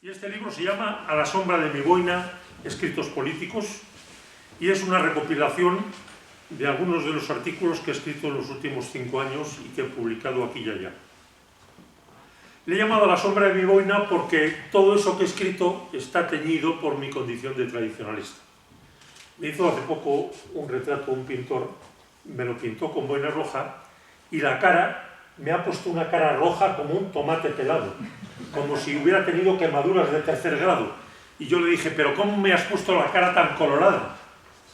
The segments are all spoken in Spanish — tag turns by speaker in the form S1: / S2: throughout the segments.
S1: Y este libro se llama A la sombra de mi boina, escritos políticos, y es una recopilación de algunos de los artículos que he escrito en los últimos 5 años y que he publicado aquí y allá. Le he llamado A la sombra de mi boina porque todo eso que he escrito está teñido por mi condición de tradicionalista. Me hizo hace poco un retrato un pintor, me lo pintó con boina roja y la cara, me ha puesto una cara roja como un tomate pelado, como si hubiera tenido quemaduras de 3er grado. Y yo le dije, pero ¿cómo me has puesto la cara tan colorada?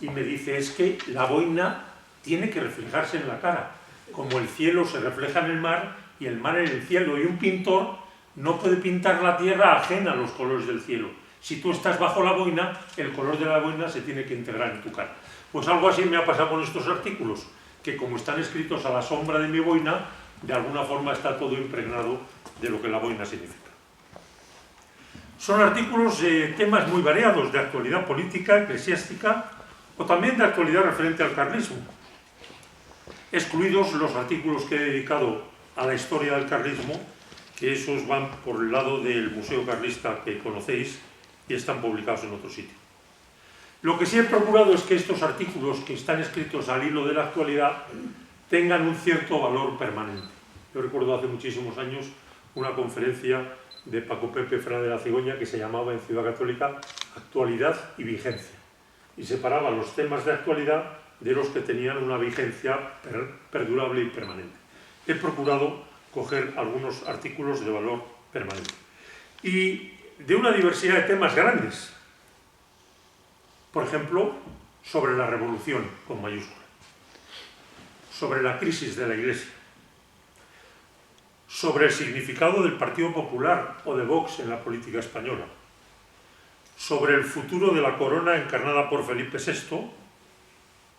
S1: Y me dice, es que la boina tiene que reflejarse en la cara, como el cielo se refleja en el mar y el mar en el cielo, y un pintor no puede pintar la tierra ajena a los colores del cielo. Si tú estás bajo la boina, el color de la boina se tiene que integrar en tu cara. Pues algo así me ha pasado con estos artículos, que como están escritos a la sombra de mi boina, de alguna forma está todo impregnado de lo que la boina significa. Son artículos de temas muy variados, de actualidad política, eclesiástica, o también de actualidad referente al carlismo, excluidos los artículos que he dedicado a la historia del carlismo, que esos van por el lado del Museo Carlista que conocéis y están publicados en otro sitio. Lo que sí he procurado es que estos artículos que están escritos al hilo de la actualidad tengan un cierto valor permanente. Yo recuerdo hace muchísimos años una conferencia de Paco Pepe Fernández de la Cigoña que se llamaba en Ciudad Católica Actualidad y Vigencia, y separaba los temas de actualidad de los que tenían una vigencia perdurable y permanente. He procurado coger algunos artículos de valor permanente y de una diversidad de temas grandes. Por ejemplo, sobre la revolución con mayúscula, sobre la crisis de la Iglesia, sobre el significado del Partido Popular o de Vox en la política española, sobre el futuro de la corona encarnada por Felipe VI,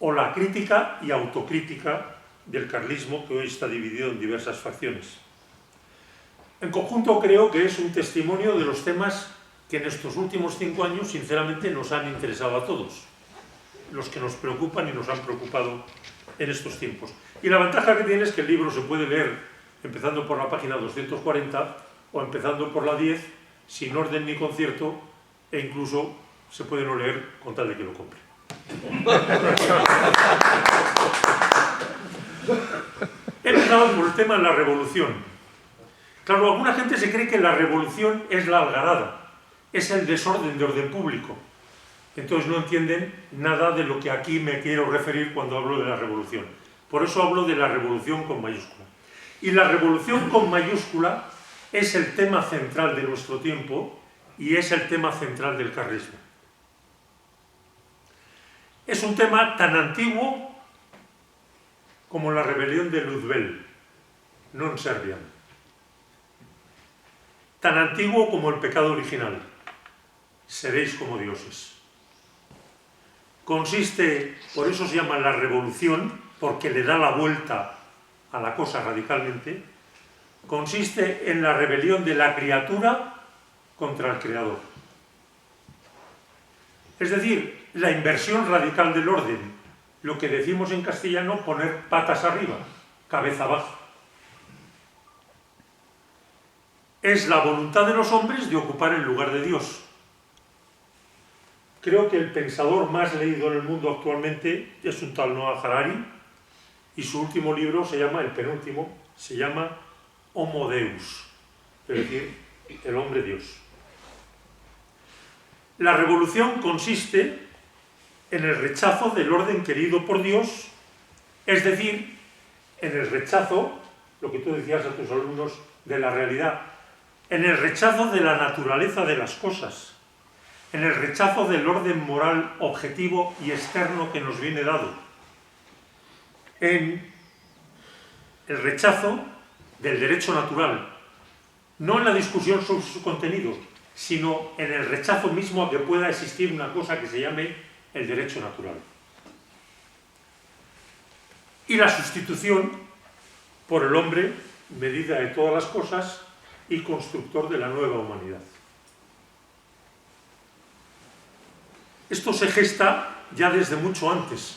S1: o la crítica y autocrítica del carlismo, que hoy está dividido en diversas facciones. En conjunto creo que es un testimonio de los temas que en estos últimos 5 años sinceramente nos han interesado a todos, los que nos preocupan y nos han preocupado en estos tiempos. Y la ventaja que tiene es que el libro se puede leer empezando por la página 240 o empezando por la 10, sin orden ni concierto, e incluso se puede no leer con tal de que lo compre. He empezado por el tema de la revolución. Claro, alguna gente se cree que la revolución es la algarada, es el desorden de orden público. Entonces no entienden nada de lo que aquí me quiero referir cuando hablo de la revolución. Por eso hablo de la revolución con mayúscula. Y la revolución con mayúscula es el tema central de nuestro tiempo y es el tema central del carlismo. Es un tema tan antiguo como la rebelión de Luzbel, non Serbian. Tan antiguo como el pecado original, seréis como dioses. Consiste, por eso se llama la revolución, porque le da la vuelta a la cosa radicalmente, consiste en la rebelión de la criatura contra el creador. Es decir, la inversión radical del orden, lo que decimos en castellano, poner patas arriba, cabeza abajo. Es la voluntad de los hombres de ocupar el lugar de Dios. Creo que el pensador más leído en el mundo actualmente es un tal Noah Harari, y su último libro se llama, el penúltimo, se llama Homo Deus, es decir, el hombre Dios. La revolución consiste en el rechazo del orden querido por Dios, es decir, en el rechazo, lo que tú decías a tus alumnos, de la realidad, en el rechazo de la naturaleza de las cosas, en el rechazo del orden moral objetivo y externo que nos viene dado, en el rechazo del derecho natural, no en la discusión sobre su contenido, sino en el rechazo mismo a que pueda existir una cosa que se llame el derecho natural. Y la sustitución por el hombre, medida de todas las cosas y constructor de la nueva humanidad. Esto se gesta ya desde mucho antes,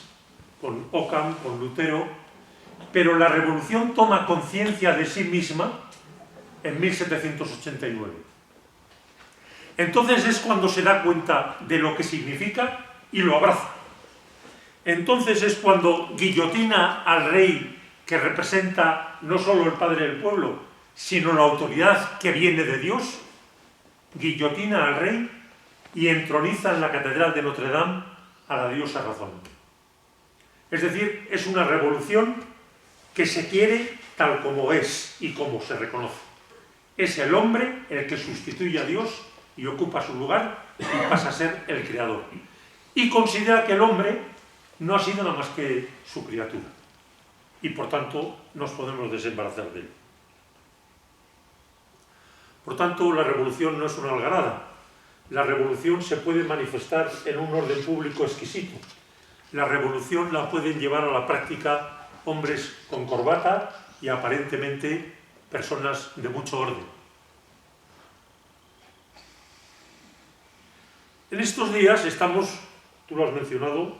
S1: con Occam, con Lutero, pero la revolución toma conciencia de sí misma en 1789. Entonces es cuando se da cuenta de lo que significa y lo abraza. Entonces es cuando guillotina al rey que representa no solo el padre del pueblo, sino la autoridad que viene de Dios, guillotina al rey y entroniza en la catedral de Notre Dame a la diosa razón. Es decir, es una revolución que se quiere tal como es y como se reconoce. Es el hombre el que sustituye a Dios y ocupa su lugar y pasa a ser el creador. Y considera que el hombre no ha sido nada más que su criatura. Y por tanto nos podemos desembarazar de él. Por tanto, la revolución no es una algarada. La revolución se puede manifestar en un orden público exquisito. La revolución la pueden llevar a la práctica hombres con corbata y aparentemente personas de mucho orden. En estos días estamos, tú lo has mencionado,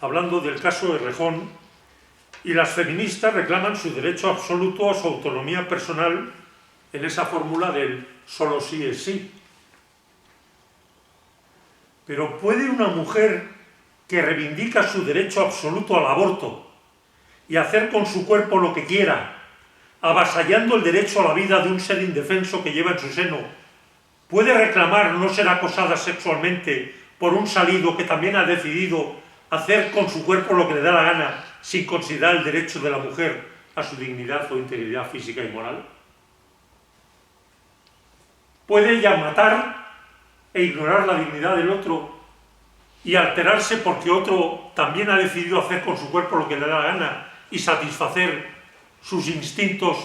S1: hablando del caso Errejón, y las feministas reclaman su derecho absoluto a su autonomía personal en esa fórmula del solo sí es sí. Pero ¿puede una mujer que reivindica su derecho absoluto al aborto y hacer con su cuerpo lo que quiera, avasallando el derecho a la vida de un ser indefenso que lleva en su seno, puede reclamar no ser acosada sexualmente por un salido que también ha decidido hacer con su cuerpo lo que le da la gana sin considerar el derecho de la mujer a su dignidad o integridad física y moral? ¿Puede ella matar e ignorar la dignidad del otro y alterarse porque otro también ha decidido hacer con su cuerpo lo que le da la gana y satisfacer sus instintos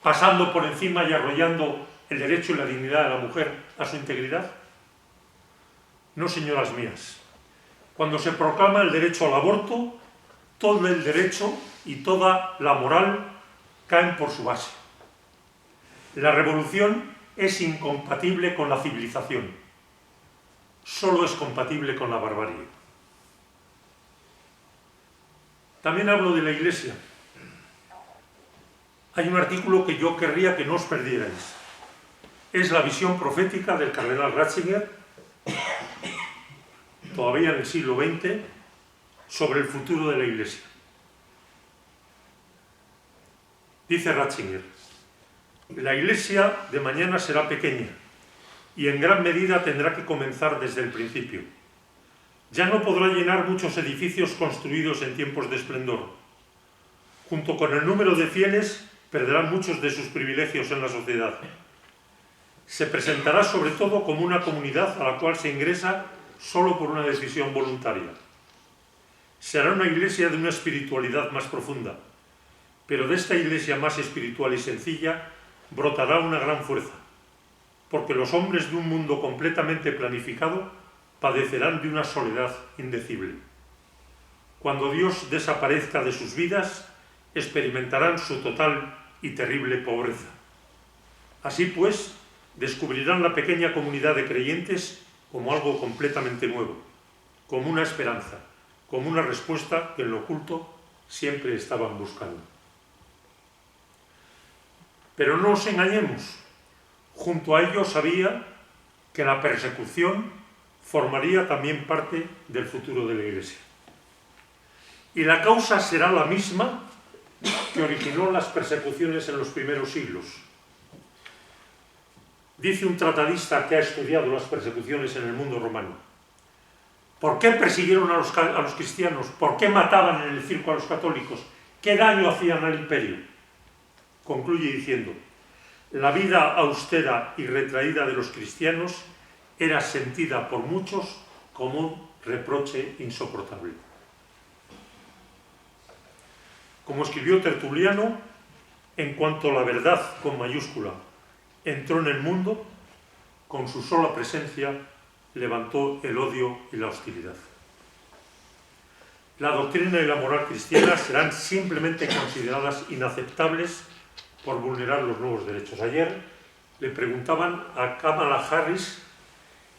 S1: pasando por encima y arrollando el derecho y la dignidad de la mujer a su integridad? No, señoras mías. Cuando se proclama el derecho al aborto, todo el derecho y toda la moral caen por su base. La revolución es incompatible con la civilización. Solo es compatible con la barbarie. También hablo de la Iglesia. Hay un artículo que yo querría que no os perdierais. Es la visión profética del cardenal Ratzinger, todavía en el siglo XX, sobre el futuro de la Iglesia. Dice Ratzinger: la Iglesia de mañana será pequeña y en gran medida tendrá que comenzar desde el principio. Ya no podrá llenar muchos edificios construidos en tiempos de esplendor. Junto con el número de fieles, perderán muchos de sus privilegios en la sociedad. Se presentará sobre todo como una comunidad a la cual se ingresa solo por una decisión voluntaria. Será una iglesia de una espiritualidad más profunda, pero de esta iglesia más espiritual y sencilla brotará una gran fuerza, porque los hombres de un mundo completamente planificado padecerán de una soledad indecible. Cuando Dios desaparezca de sus vidas, experimentarán su total y terrible pobreza. Así pues, descubrirán la pequeña comunidad de creyentes como algo completamente nuevo, como una esperanza, como una respuesta que en lo oculto siempre estaban buscando. Pero no os engañemos, junto a ello sabía que la persecución formaría también parte del futuro de la Iglesia. Y la causa será la misma que originó las persecuciones en los primeros siglos. Dice un tratadista que ha estudiado las persecuciones en el mundo romano: ¿por qué persiguieron a los cristianos? ¿Por qué mataban en el circo a los católicos? ¿Qué daño hacían al imperio? Concluye diciendo: la vida austera y retraída de los cristianos era sentida por muchos como un reproche insoportable. Como escribió Tertuliano, en cuanto la verdad con mayúscula entró en el mundo, con su sola presencia levantó el odio y la hostilidad. La doctrina y la moral cristiana serán simplemente consideradas inaceptables por vulnerar los nuevos derechos. Ayer le preguntaban a Kamala Harris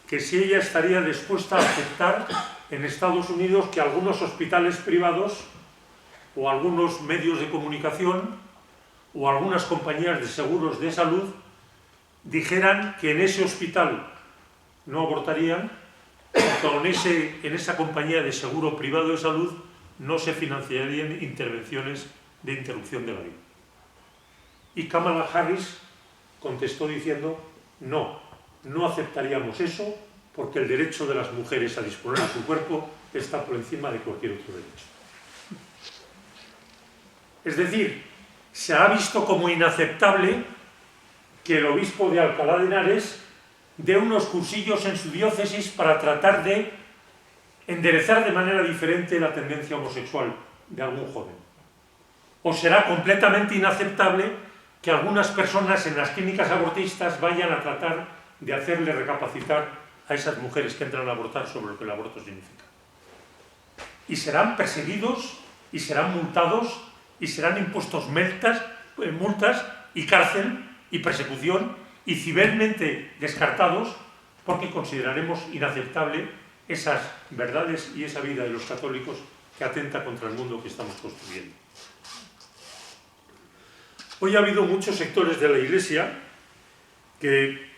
S1: que si ella estaría dispuesta a aceptar en Estados Unidos que algunos hospitales privados o algunos medios de comunicación o algunas compañías de seguros de salud dijeran que en ese hospital no abortarían, en esa compañía de seguro privado de salud no se financiarían intervenciones de interrupción de la vida. Y Kamala Harris contestó diciendo, no aceptaríamos eso porque el derecho de las mujeres a disponer de su cuerpo está por encima de cualquier otro derecho. Es decir, se ha visto como inaceptable que el obispo de Alcalá de Henares dé unos cursillos en su diócesis para tratar de enderezar de manera diferente la tendencia homosexual de algún joven. O será completamente inaceptable que algunas personas en las clínicas abortistas vayan a tratar de hacerle recapacitar a esas mujeres que entran a abortar sobre lo que el aborto significa. Y serán perseguidos, y serán multados, y serán impuestos multas y cárcel y persecución, y civilmente descartados, porque consideraremos inaceptable esas verdades y esa vida de los católicos que atenta contra el mundo que estamos construyendo. Hoy ha habido muchos sectores de la Iglesia que,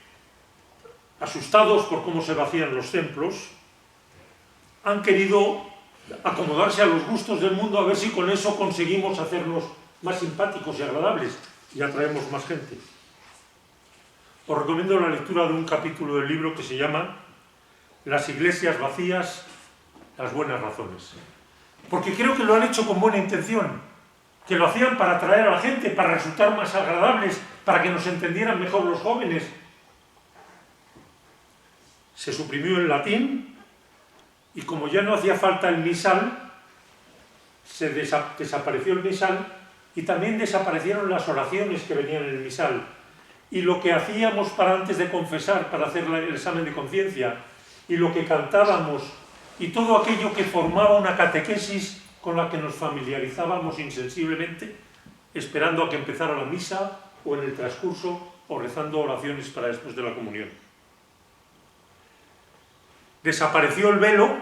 S1: asustados por cómo se vacían los templos, han querido acomodarse a los gustos del mundo a ver si con eso conseguimos hacernos más simpáticos y agradables y atraemos más gente. Os recomiendo la lectura de un capítulo del libro que se llama Las iglesias vacías, las buenas razones. Porque creo que lo han hecho con buena intención, que lo hacían para atraer a la gente, para resultar más agradables, para que nos entendieran mejor los jóvenes. Se suprimió el latín y como ya no hacía falta el misal, desapareció el misal y también desaparecieron las oraciones que venían en el misal. Y lo que hacíamos para antes de confesar, para hacer el examen de conciencia, y lo que cantábamos, y todo aquello que formaba una catequesis con la que nos familiarizábamos insensiblemente, esperando a que empezara la misa, o en el transcurso, o rezando oraciones para después de la comunión. Desapareció el velo,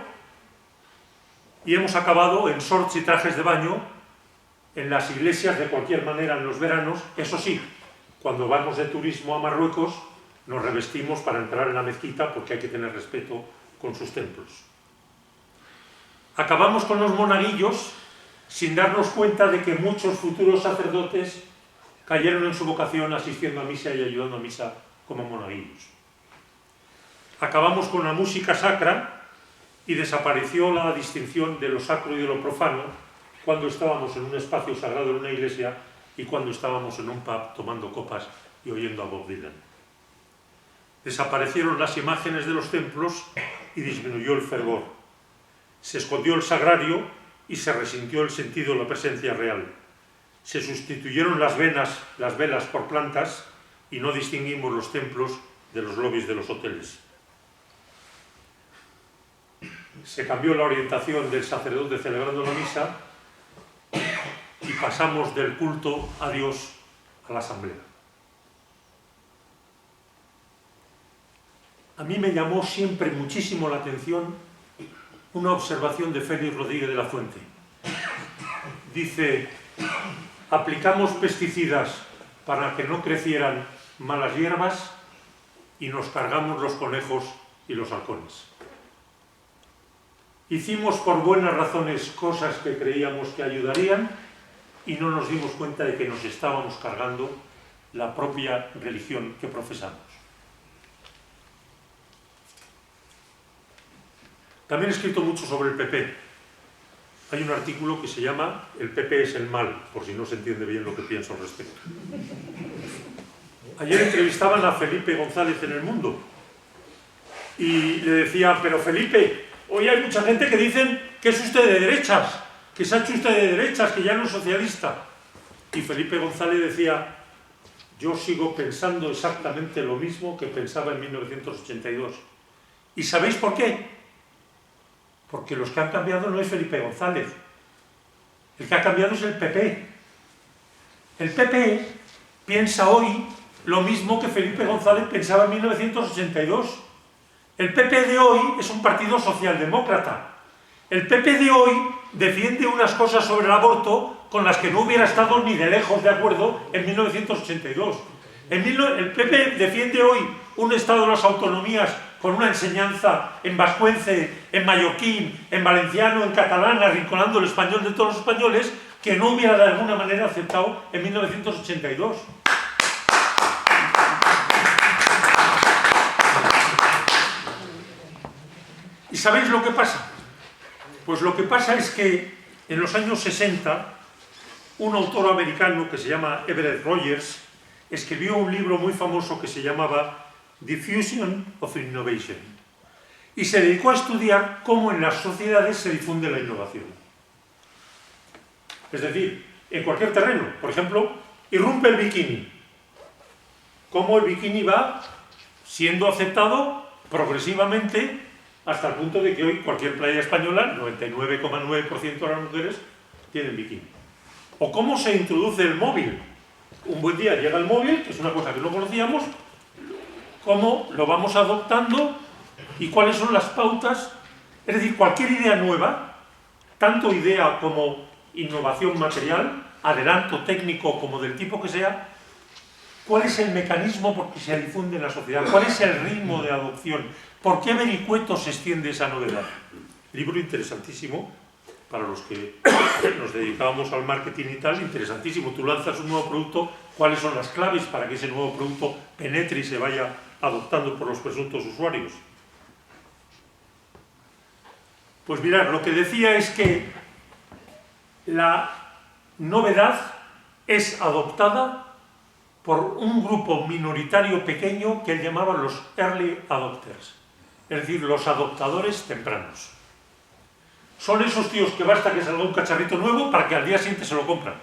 S1: y hemos acabado en shorts y trajes de baño, en las iglesias de cualquier manera en los veranos. Eso sí, cuando vamos de turismo a Marruecos, nos revestimos para entrar en la mezquita porque hay que tener respeto con sus templos. Acabamos con los monaguillos sin darnos cuenta de que muchos futuros sacerdotes cayeron en su vocación asistiendo a misa y ayudando a misa como monaguillos. Acabamos con la música sacra y desapareció la distinción de lo sacro y de lo profano cuando estábamos en un espacio sagrado en una iglesia y cuando estábamos en un pub tomando copas y oyendo a Bob Dylan. Desaparecieron las imágenes de los templos y disminuyó el fervor. Se escondió el sagrario y se resintió el sentido de la presencia real. Se sustituyeron las velas por plantas y no distinguimos los templos de los lobbies de los hoteles. Se cambió la orientación del sacerdote celebrando la misa y pasamos del culto a Dios a la asamblea. A mí me llamó siempre muchísimo la atención una observación de Félix Rodríguez de la Fuente. Dice, aplicamos pesticidas para que no crecieran malas hierbas y nos cargamos los conejos y los halcones. Hicimos por buenas razones cosas que creíamos que ayudarían y no nos dimos cuenta de que nos estábamos cargando la propia religión que profesamos. También he escrito mucho sobre el PP. Hay un artículo que se llama El PP es el mal, por si no se entiende bien lo que pienso al respecto. Ayer entrevistaban a Felipe González en El Mundo y le decían, pero Felipe, hoy hay mucha gente que dicen que es usted de derechas, que se ha hecho usted de derechas, que ya no es socialista. Y Felipe González decía, yo sigo pensando exactamente lo mismo que pensaba en 1982. ¿Y sabéis por qué? Porque los que han cambiado no es Felipe González. El que ha cambiado es el PP. El PP piensa hoy lo mismo que Felipe González pensaba en 1982. El PP de hoy es un partido socialdemócrata. El PP de hoy defiende unas cosas sobre el aborto con las que no hubiera estado ni de lejos de acuerdo en 1982. El PP defiende hoy un estado de las autonomías con una enseñanza en vascuence, en mallorquín, en valenciano, en catalán, arrinconando el español de todos los españoles, que no hubiera de alguna manera aceptado en 1982. ¿Y sabéis lo que pasa? Pues lo que pasa es que en los años 60, un autor americano que se llama Everett Rogers escribió un libro muy famoso que se llamaba Diffusion of Innovation y se dedicó a estudiar cómo en las sociedades se difunde la innovación. Es decir, en cualquier terreno. Por ejemplo, irrumpe el bikini. Cómo el bikini va siendo aceptado progresivamente hasta el punto de que hoy cualquier playa española, 99,9% de las mujeres tienen bikini. O cómo se introduce el móvil. Un buen día llega el móvil, que es una cosa que no conocíamos, cómo lo vamos adoptando y cuáles son las pautas. Es decir, cualquier idea nueva, tanto idea como innovación material, adelanto técnico como del tipo que sea, ¿cuál es el mecanismo por que se difunde en la sociedad? ¿Cuál es el ritmo de adopción? ¿Por qué vericuetos se extiende esa novedad? Libro interesantísimo para los que nos dedicábamos al marketing y tal, interesantísimo. Tú lanzas un nuevo producto, ¿cuáles son las claves para que ese nuevo producto penetre y se vaya adoptando por los presuntos usuarios? Pues mirad, lo que decía es que la novedad es adoptada por un grupo minoritario pequeño que él llamaba los early adopters, es decir, los adoptadores tempranos. Son esos tíos que basta que salga un cacharrito nuevo para que al día siguiente se lo compran.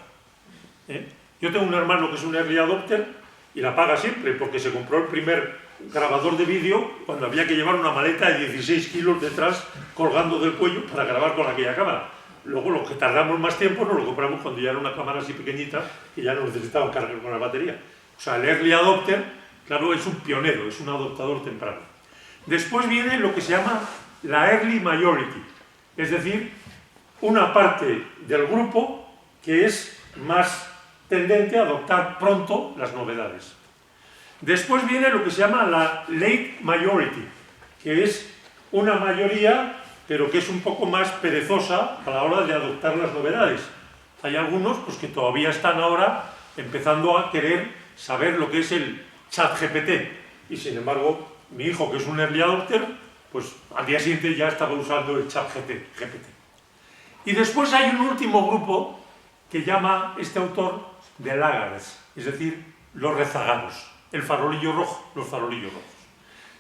S1: Yo tengo un hermano que es un early adopter y la paga siempre porque se compró el primer grabador de vídeo cuando había que llevar una maleta de 16 kilos detrás colgando del cuello para grabar con aquella cámara. Luego, lo que tardamos más tiempo, nos lo compramos cuando ya era una cámara así pequeñita y ya no necesitaban cargar con la batería. O sea, el early adopter, claro, es un pionero, es un adoptador temprano. Después viene lo que se llama la early majority, es decir, una parte del grupo que es más tendente a adoptar pronto las novedades. Después viene lo que se llama la late majority, que es una mayoría pero que es un poco más perezosa a la hora de adoptar las novedades. Hay algunos pues, que todavía están ahora empezando a querer saber lo que es el ChatGPT. Y sin embargo, mi hijo, que es un early adopter, pues al día siguiente ya estaba usando el ChatGPT. Y después hay un último grupo que llama este autor de laggards, es decir, los rezagados, el farolillo rojo, los farolillos rojos,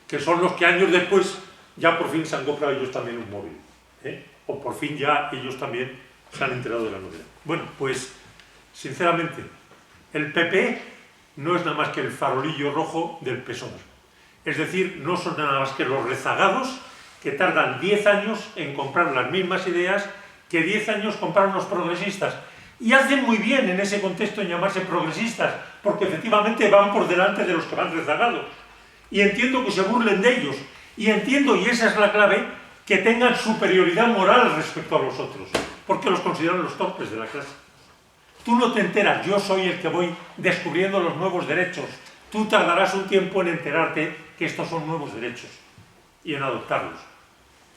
S1: que son los que años después ya por fin se han comprado ellos también un móvil, o por fin ya ellos también se han enterado de la novedad. Bueno, pues, sinceramente, el PP no es nada más que el farolillo rojo del PSOE. Es decir, no son nada más que los rezagados que tardan 10 años en comprar las mismas ideas que 10 años compraron los progresistas. Y hacen muy bien en ese contexto en llamarse progresistas, porque efectivamente van por delante de los que van rezagados. Y entiendo que se burlen de ellos. Y entiendo, y esa es la clave, que tengan superioridad moral respecto a los otros, porque los consideran los torpes de la clase. Tú no te enteras, yo soy el que voy descubriendo los nuevos derechos. Tú tardarás un tiempo en enterarte que estos son nuevos derechos y en adoptarlos.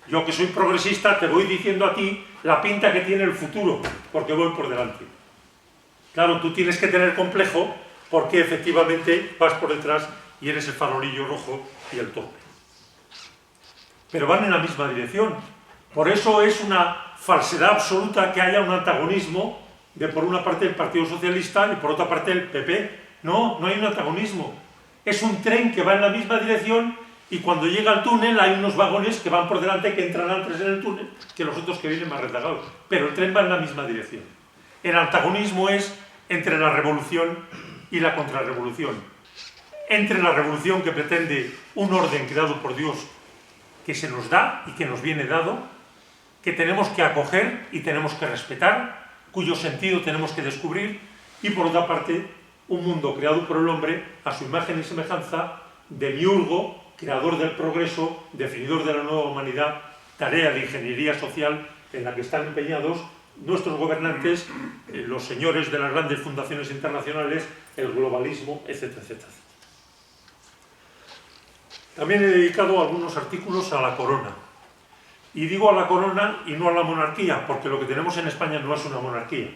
S1: Yo, que soy progresista, te voy diciendo a ti la pinta que tiene el futuro, porque voy por delante. Claro, tú tienes que tener complejo porque efectivamente vas por detrás y eres el farolillo rojo y el torpe. Pero van en la misma dirección. Por eso es una falsedad absoluta que haya un antagonismo de por una parte el Partido Socialista y por otra parte el PP. No, no hay un antagonismo. Es un tren que va en la misma dirección y cuando llega al túnel hay unos vagones que van por delante, que entran antes en el túnel, que los otros que vienen más rezagados. Pero el tren va en la misma dirección. El antagonismo es entre la revolución y la contrarrevolución. Entre la revolución que pretende un orden creado por Dios que se nos da y que nos viene dado, que tenemos que acoger y tenemos que respetar, cuyo sentido tenemos que descubrir, y por otra parte, un mundo creado por el hombre a su imagen y semejanza, demiurgo, creador del progreso, definidor de la nueva humanidad, tarea de ingeniería social en la que están empeñados nuestros gobernantes, los señores de las grandes fundaciones internacionales, el globalismo, etcétera, etcétera. También he dedicado algunos artículos a la corona. Y digo a la corona y no a la monarquía, porque lo que tenemos en España no es una monarquía.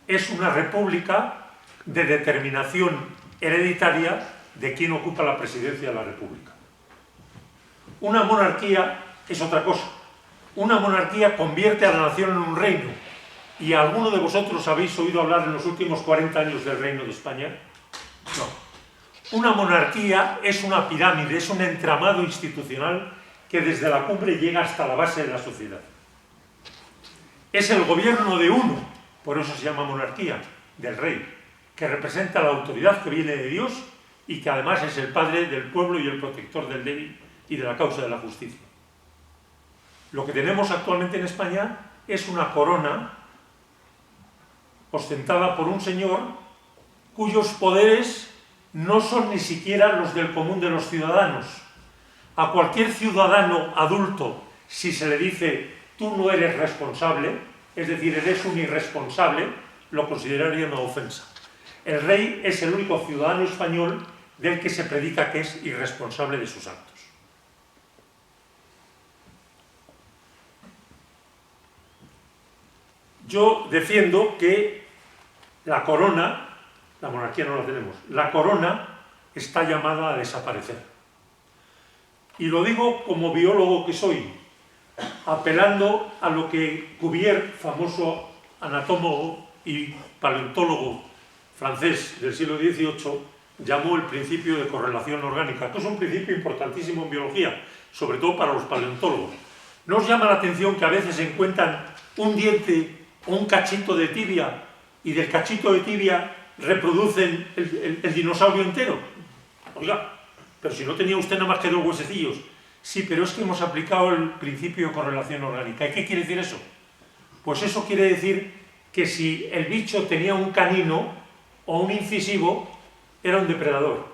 S1: Es una república de determinación hereditaria de quien ocupa la presidencia de la república. Una monarquía es otra cosa. Una monarquía convierte a la nación en un reino. ¿Y alguno de vosotros habéis oído hablar en los últimos 40 años del Reino de España? No. Una monarquía es una pirámide, es un entramado institucional que desde la cumbre llega hasta la base de la sociedad. Es el gobierno de uno, por eso se llama monarquía, del rey, que representa la autoridad que viene de Dios y que además es el padre del pueblo y el protector del débil y de la causa de la justicia. Lo que tenemos actualmente en España es una corona ostentada por un señor cuyos poderes no son ni siquiera los del común de los ciudadanos. A cualquier ciudadano adulto, si se le dice tú no eres responsable, es decir, eres un irresponsable, lo consideraría una ofensa. El rey es el único ciudadano español del que se predica que es irresponsable de sus actos. Yo defiendo que la corona, la monarquía no la tenemos, la corona está llamada a desaparecer. Y lo digo como biólogo que soy, apelando a lo que Cuvier, famoso anatólogo y paleontólogo francés del siglo XVIII, llamó el principio de correlación orgánica, que es un principio importantísimo en biología, sobre todo para los paleontólogos. ¿No os llama la atención que a veces encuentran un diente o un cachito de tibia y del cachito de tibia reproducen el dinosaurio entero? Oiga, pero si no tenía usted nada más que 2 huesecillos. Sí, pero es que hemos aplicado el principio de correlación orgánica. ¿Y qué quiere decir eso? Pues eso quiere decir que si el bicho tenía un canino o un incisivo, era un depredador.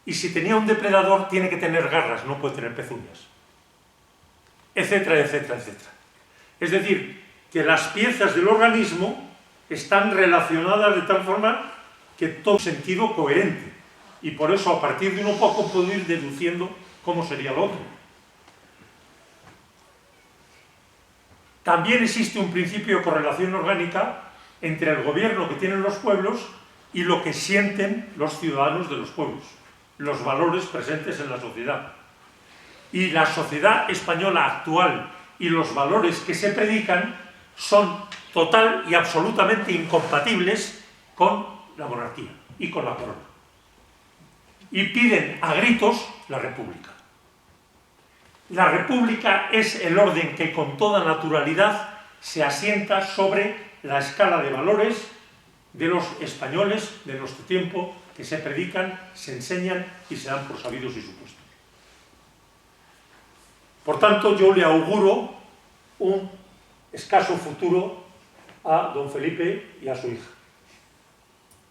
S1: Y si tenía un depredador, tiene que tener garras, no puede tener pezuñas. Etcétera, etcétera, etcétera. Es decir, que las piezas del organismo están relacionadas de tal forma que todo sentido coherente. Y por eso, a partir de uno poco, puedo ir deduciendo cómo sería lo otro. También existe un principio de correlación orgánica entre el gobierno que tienen los pueblos y lo que sienten los ciudadanos de los pueblos, los valores presentes en la sociedad. Y la sociedad española actual y los valores que se predican son total y absolutamente incompatibles con la monarquía y con la corona. Y piden a gritos la república. La república es el orden que con toda naturalidad se asienta sobre la escala de valores de los españoles de nuestro tiempo, que se predican, se enseñan y se dan por sabidos y supuestos. Por tanto, yo le auguro un escaso futuro a don Felipe y a su hija.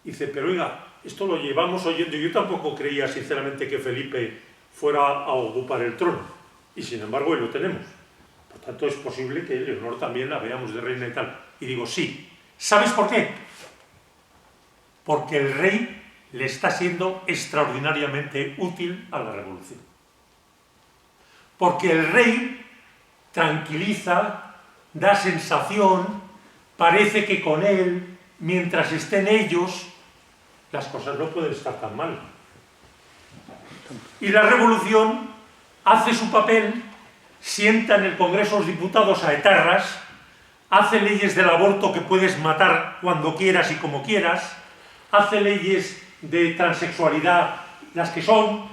S1: Dice, pero oiga, esto lo llevamos oyendo. Yo tampoco creía sinceramente que Felipe fuera a ocupar el trono. Y sin embargo, hoy lo tenemos. Por tanto, es posible que Leonor también la veamos de reina y tal. Y digo, sí. ¿Sabes por qué? Porque el rey le está siendo extraordinariamente útil a la revolución. Porque el rey tranquiliza, da sensación, parece que con él, mientras estén ellos, las cosas no pueden estar tan mal. Y la revolución hace su papel, sienta en el Congreso de los Diputados a etarras, hace leyes del aborto que puedes matar cuando quieras y como quieras, hace leyes de transexualidad, las que son,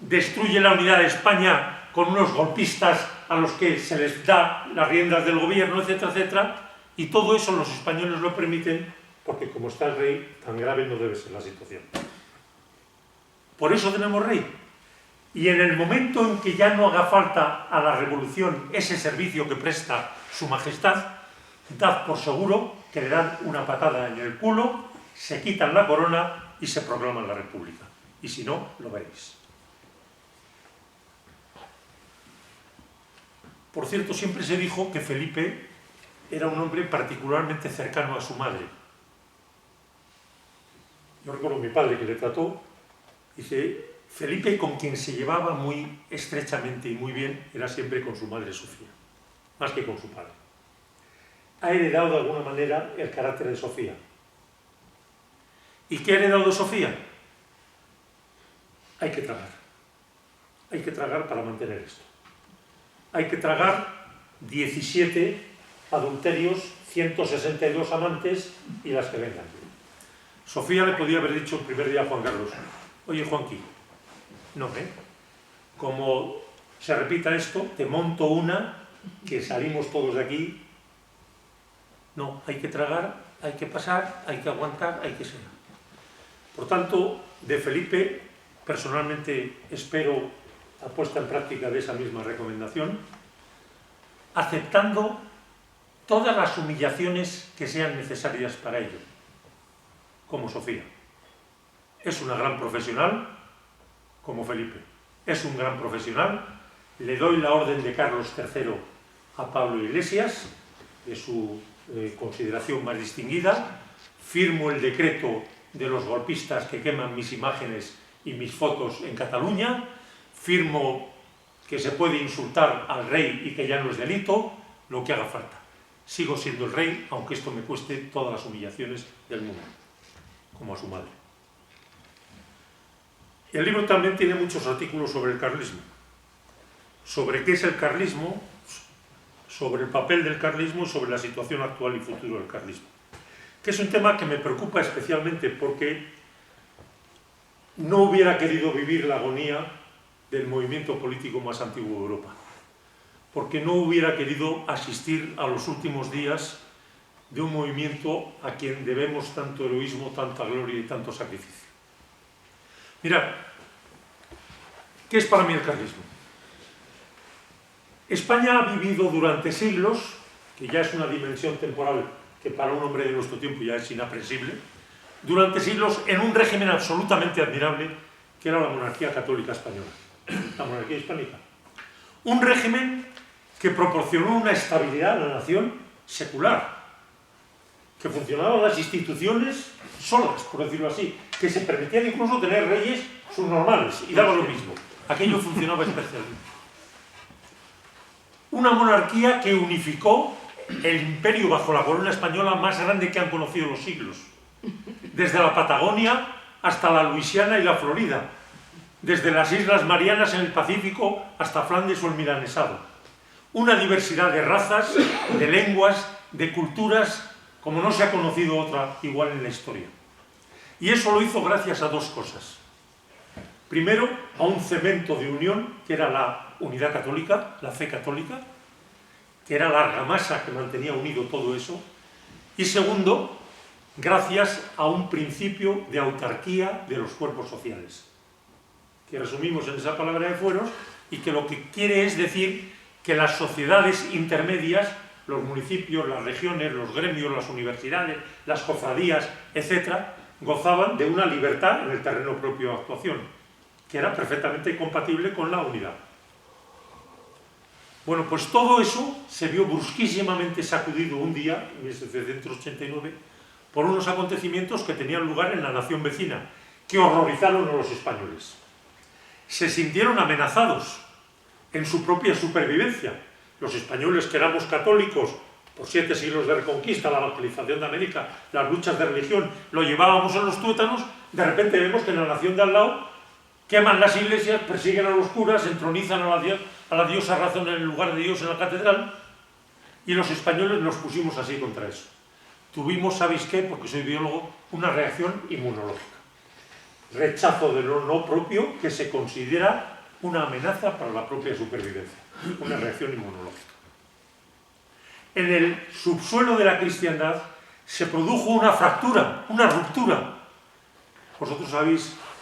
S1: destruye la unidad de España con unos golpistas a los que se les da las riendas del gobierno, etcétera, etcétera, y todo eso los españoles lo permiten porque como está el rey, tan grave no debe ser la situación. Por eso tenemos rey. Y en el momento en que ya no haga falta a la revolución ese servicio que presta su majestad, dad por seguro que le dan una patada en el culo, se quitan la corona y se proclaman la república. Y si no, lo veréis. Por cierto, siempre se dijo que Felipe era un hombre particularmente cercano a su madre. Yo recuerdo a mi padre que le trató, dice, Felipe, con quien se llevaba muy estrechamente y muy bien, era siempre con su madre Sofía, más que con su padre. Ha heredado de alguna manera el carácter de Sofía. ¿Y qué ha heredado de Sofía? Hay que tragar. Hay que tragar para mantener esto. Hay que tragar 17 adulterios, 162 amantes y las que vengan. Sofía le podía haber dicho el primer día a Juan Carlos: oye, Juanqui, no, como se repita esto, te monto una, que salimos todos de aquí. No, hay que tragar, hay que pasar, hay que aguantar, hay que ser. Por tanto, de Felipe, personalmente espero la puesta en práctica de esa misma recomendación, aceptando todas las humillaciones que sean necesarias para ello, como Sofía. Es una gran profesional, como Felipe. Es un gran profesional. Le doy la orden de Carlos III a Pablo Iglesias, de su consideración más distinguida. Firmo el decreto de los golpistas que queman mis imágenes y mis fotos en Cataluña. Firmo que se puede insultar al rey y que ya no es delito, lo que haga falta. Sigo siendo el rey, aunque esto me cueste todas las humillaciones del mundo, como a su madre. El libro también tiene muchos artículos sobre el carlismo, sobre qué es el carlismo, sobre el papel del carlismo y sobre la situación actual y futuro del carlismo, que es un tema que me preocupa especialmente porque no hubiera querido vivir la agonía del movimiento político más antiguo de Europa, porque no hubiera querido asistir a los últimos días de un movimiento a quien debemos tanto heroísmo, tanta gloria y tanto sacrificio. Mirad, ¿qué es para mí el carlismo? España ha vivido durante siglos, que ya es una dimensión temporal que para un hombre de nuestro tiempo ya es inaprensible, durante siglos en un régimen absolutamente admirable que era la monarquía católica española, la monarquía hispánica. Un régimen que proporcionó una estabilidad a la nación secular, que funcionaban las instituciones solas, por decirlo así, que se permitían incluso tener reyes subnormales, y daba lo mismo. Aquello funcionaba especialmente. Una monarquía que unificó el imperio bajo la corona española más grande que han conocido los siglos, desde la Patagonia hasta la Luisiana y la Florida, desde las Islas Marianas en el Pacífico hasta Flandes o el Milanesado. Una diversidad de razas, de lenguas, de culturas, como no se ha conocido otra igual en la historia. Y eso lo hizo gracias a dos cosas. Primero, a un cemento de unión, que era la unidad católica, la fe católica, que era la argamasa que mantenía unido todo eso. Y segundo, gracias a un principio de autarquía de los cuerpos sociales, que resumimos en esa palabra de fueros, y que lo que quiere es decir que las sociedades intermedias, los municipios, las regiones, los gremios, las universidades, las cofradías, etc., gozaban de una libertad en el terreno propio de actuación, que era perfectamente compatible con la unidad. Bueno, pues todo eso se vio brusquísimamente sacudido un día, en 1789, por unos acontecimientos que tenían lugar en la nación vecina, que horrorizaron a los españoles. Se sintieron amenazados en su propia supervivencia. Los españoles que éramos católicos, por 7 siglos de reconquista, la evangelización de América, las luchas de religión, lo llevábamos en los tuétanos, de repente vemos que en la nación de al lado queman las iglesias, persiguen a los curas, entronizan a la diosa razón en el lugar de Dios en la catedral, y los españoles nos pusimos así contra eso. Tuvimos, ¿sabéis qué? Porque soy biólogo, una reacción inmunológica. Rechazo de lo no propio que se considera una amenaza para la propia supervivencia. Una reacción inmunológica. En el subsuelo de la cristiandad se produjo una fractura, una ruptura. Vosotros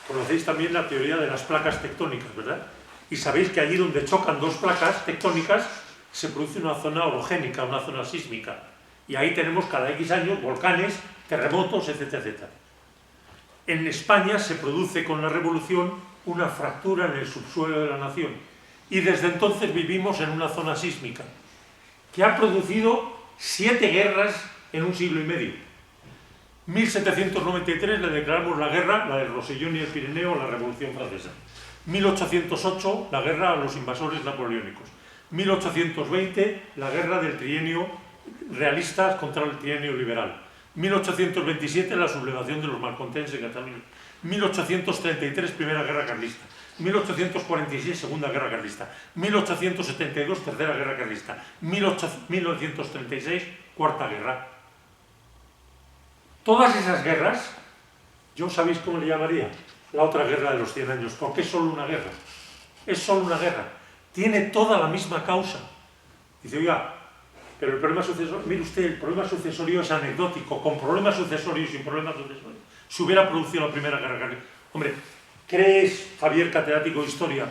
S1: conocéis también la teoría de las placas tectónicas, ¿verdad? Y sabéis que allí donde chocan dos placas tectónicas se produce una zona orogénica, una zona sísmica. Y ahí tenemos cada X años volcanes, terremotos, etcétera, etcétera. En España se produce con la Revolución una fractura en el subsuelo de la nación. Y desde entonces vivimos en una zona sísmica que ha producido 7 guerras en un siglo y medio. 1793 le declaramos la guerra, la del Rosellón y el Pirineo, a la Revolución Francesa. 1808, la guerra a los invasores napoleónicos. 1820, la guerra del trienio realista contra el trienio liberal. 1827, la sublevación de los malcontents en Cataluña. 1833, Primera Guerra Carlista. 1846, Segunda Guerra Carlista. 1872, Tercera Guerra Carlista. 1936, Cuarta Guerra. Todas esas guerras, yo sabéis cómo le llamaría, la otra guerra de los 100 años, porque es solo una guerra. Es solo una guerra. Tiene toda la misma causa. Dice, oiga, pero el problema sucesorio, mire usted, el problema sucesorio es anecdótico, con problemas sucesorios y sin problemas sucesorios. Se hubiera producido la Primera Guerra Carlista. Hombre, ¿crees, Javier, catedrático de Historia,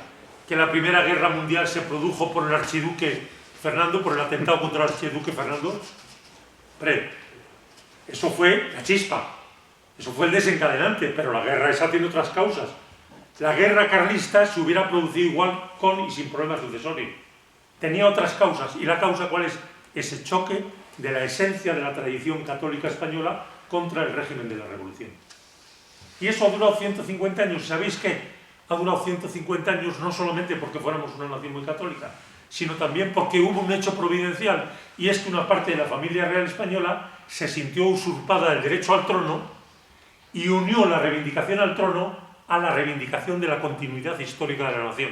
S1: que la Primera Guerra Mundial se produjo por el archiduque Fernando, por el atentado contra el archiduque Fernando? Hombre, eso fue la chispa, eso fue el desencadenante, pero la guerra esa tiene otras causas. La guerra carlista se hubiera producido igual con y sin problemas sucesorios. Tenía otras causas, y la causa ¿cuál es? Ese choque de la esencia de la tradición católica española contra el régimen de la Revolución. Y eso ha durado 150 años. ¿Sabéis qué? Ha durado 150 años no solamente porque fuéramos una nación muy católica, sino también porque hubo un hecho providencial, y es que una parte de la familia real española se sintió usurpada del derecho al trono y unió la reivindicación al trono a la reivindicación de la continuidad histórica de la nación.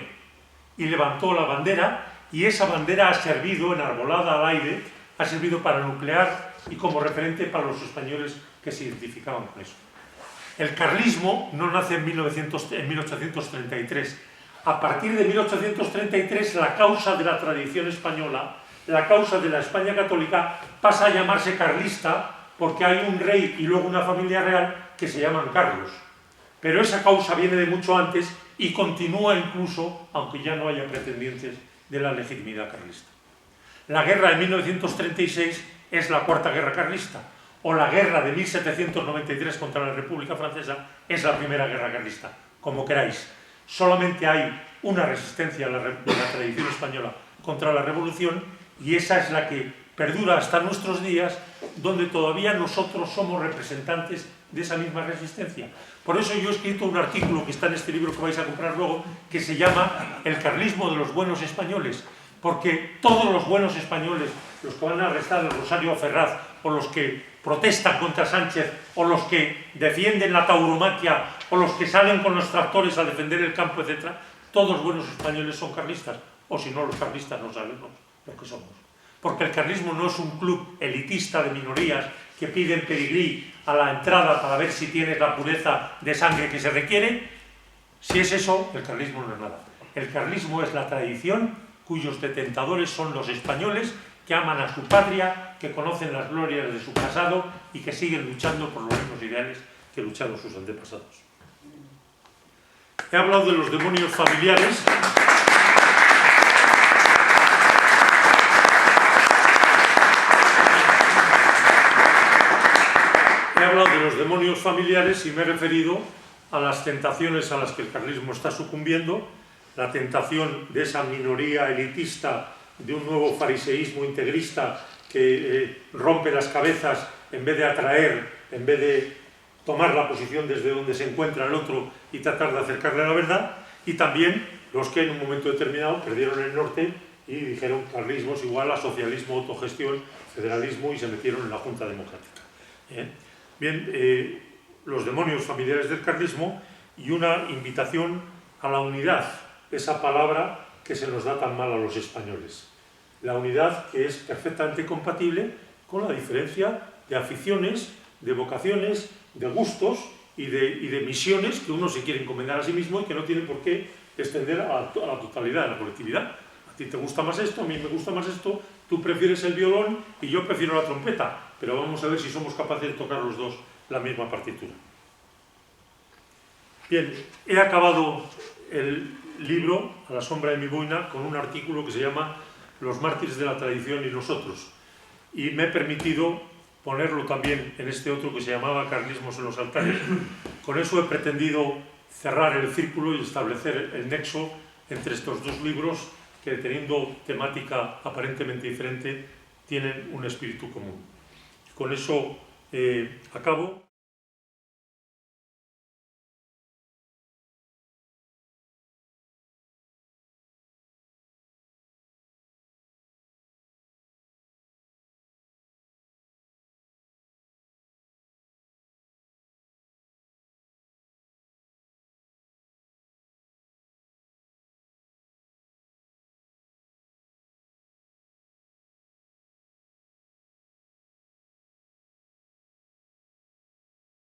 S1: Y levantó la bandera, y esa bandera ha servido, enarbolada al aire, ha servido para nuclear y como referente para los españoles que se identificaban con eso. El carlismo no nace en 1833. A partir de 1833, la causa de la tradición española, la causa de la España católica, pasa a llamarse carlista porque hay un rey y luego una familia real que se llaman Carlos. Pero esa causa viene de mucho antes y continúa incluso, aunque ya no haya pretendientes de la legitimidad carlista. La guerra de 1936 es la Cuarta Guerra Carlista, o la guerra de 1793 contra la República Francesa es la Primera Guerra Carlista, como queráis. Solamente hay una resistencia de la tradición española contra la Revolución, y esa es la que perdura hasta nuestros días, donde todavía nosotros somos representantes de esa misma resistencia. Por eso yo he escrito un artículo que está en este libro que vais a comprar luego, que se llama El carlismo de los buenos españoles, porque todos los buenos españoles, los que van a arrestar a Rosario Ferraz, o los que protestan contra Sánchez, o los que defienden la tauromaquia, o los que salen con los tractores a defender el campo, etc., todos buenos españoles son carlistas, o si no, los carlistas no sabemos lo que somos. Porque el carlismo no es un club elitista de minorías que piden pedigrí a la entrada para ver si tienes la pureza de sangre que se requiere. Si es eso, el carlismo no es nada. El carlismo es la tradición cuyos detentadores son los españoles que aman a su patria, que conocen las glorias de su pasado y que siguen luchando por los mismos ideales que lucharon sus antepasados. He hablado de los demonios familiares. He hablado de los demonios familiares y me he referido a las tentaciones a las que el carlismo está sucumbiendo, la tentación de esa minoría elitista, de un nuevo fariseísmo integrista que rompe las cabezas en vez de atraer, en vez de tomar la posición desde donde se encuentra el otro y tratar de acercarle a la verdad, y también los que en un momento determinado perdieron el norte y dijeron carlismo es igual a socialismo, autogestión, federalismo, y se metieron en la Junta Democrática. Bien, los demonios familiares del carlismo y una invitación a la unidad, esa palabra que se nos da tan mal a los españoles. La unidad que es perfectamente compatible con la diferencia de aficiones, de vocaciones, de gustos y de misiones que uno se quiere encomendar a sí mismo y que no tiene por qué extender a la totalidad de la colectividad. A ti te gusta más esto, a mí me gusta más esto, tú prefieres el violón y yo prefiero la trompeta, pero vamos a ver si somos capaces de tocar los dos la misma partitura. Bien, he acabado el libro, A la sombra de mi boina, con un artículo que se llama Los mártires de la tradición y nosotros, y me he permitido ponerlo también en este otro que se llamaba Carlismos en los altares. Con eso he pretendido cerrar el círculo y establecer el nexo entre estos dos libros que, teniendo temática aparentemente diferente, tienen un espíritu común. Con eso acabo.